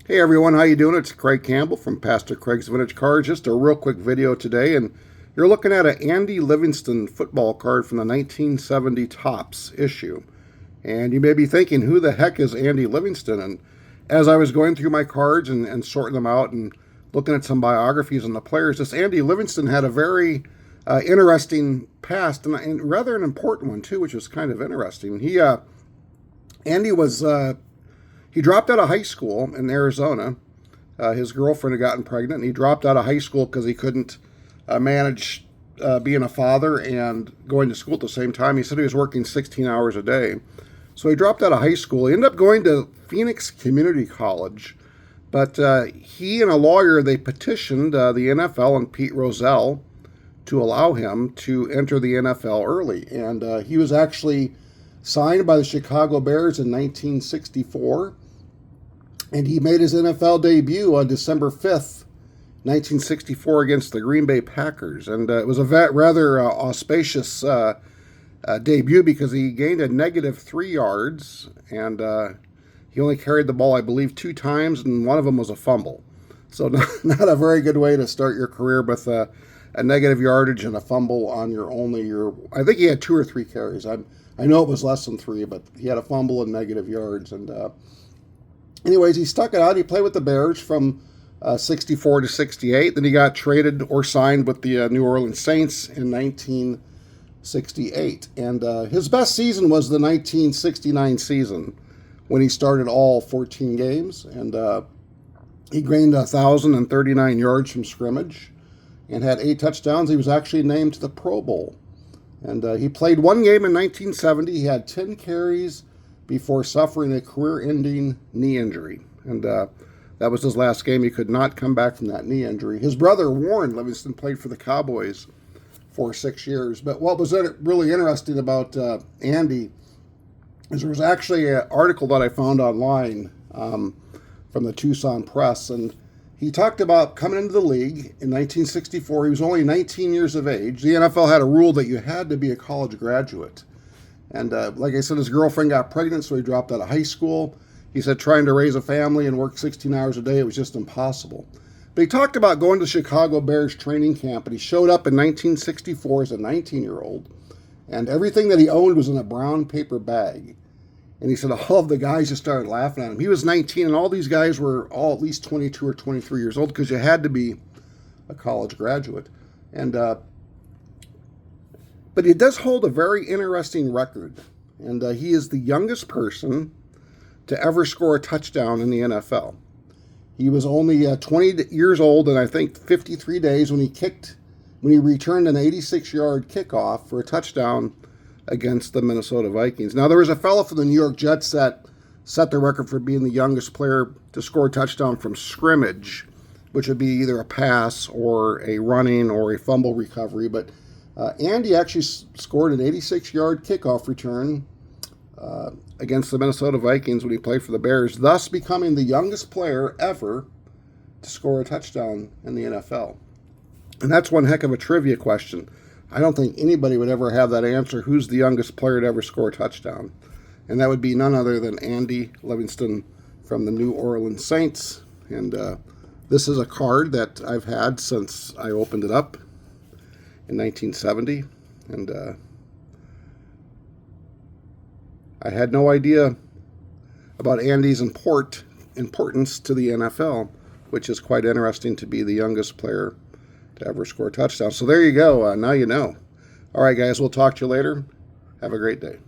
Hey everyone, how you doing? It's Craig Campbell from Pastor Craig's Vintage Cards. Just a real quick video today, and you're looking at an Andy Livingston football card from the 1970 Topps issue. And you may be thinking, who the heck is Andy Livingston? And as I was going through my cards and sorting them out and looking at some biographies on the players, this Andy Livingston had a very interesting past, and rather an important one too, which was kind of interesting. Andy was he dropped out of high school in Arizona. His girlfriend had gotten pregnant, and he dropped out of high school because he couldn't manage being a father and going to school at the same time. He said he was working 16 hours a day. So he dropped out of high school. He ended up going to Phoenix Community College. But he and a lawyer, they petitioned the NFL and Pete Rozelle to allow him to enter the NFL early. And he was actually signed by the Chicago Bears in 1964, and he made his NFL debut on December 5th, 1964 against the Green Bay Packers. And it was a rather auspicious debut because he gained a -3 yards, and he only carried the ball, I believe, 2 times, and one of them was a fumble. So not a very good way to start your career with a negative yardage and a fumble on I think he had 2 or 3 carries. I know it was less than 3, but he had a fumble and negative yards. And anyways, he stuck it out. He played with the Bears from 64 to 68. Then he got traded or signed with the New Orleans Saints in 1968. And his best season was the 1969 season when he started all 14 games. And he gained 1,039 yards from scrimmage and had 8 touchdowns. He was actually named to the Pro Bowl. And he played 1 game in 1970. He had 10 carries before suffering a career-ending knee injury. And that was his last game. He could not come back from that knee injury. His brother, Warren Livingston, played for the Cowboys for 6 years. But what was really interesting about Andy is there was actually an article that I found online from the Tucson Press, and he talked about coming into the league in 1964. He was only 19 years of age. The NFL had a rule that you had to be a college graduate. And like I said, his girlfriend got pregnant, so he dropped out of high school. He said trying to raise a family and work 16 hours a day, it was just impossible. But he talked about going to the Chicago Bears training camp, and he showed up in 1964 as a 19-year-old, and everything that he owned was in a brown paper bag. And he said all of the guys just started laughing at him. He was 19, and all these guys were all at least 22 or 23 years old because you had to be a college graduate. And but he does hold a very interesting record. And he is the youngest person to ever score a touchdown in the NFL. He was only 20 years old and I think 53 days when he returned an 86-yard kickoff for a touchdown against the Minnesota Vikings. Now, there was a fellow from the New York Jets that set the record for being the youngest player to score a touchdown from scrimmage, which would be either a pass or a running or a fumble recovery. But Andy actually scored an 86-yard kickoff return against the Minnesota Vikings when he played for the Bears, thus becoming the youngest player ever to score a touchdown in the NFL. And that's one heck of a trivia question. I don't think anybody would ever have that answer. Who's the youngest player to ever score a touchdown? And that would be none other than Andy Livingston from the New Orleans Saints. And this is a card that I've had since I opened it up in 1970. And I had no idea about Andy's importance to the NFL, which is quite interesting to be the youngest player to ever score a touchdown. So there you go. Now you know. All right, guys, we'll talk to you later. Have a great day.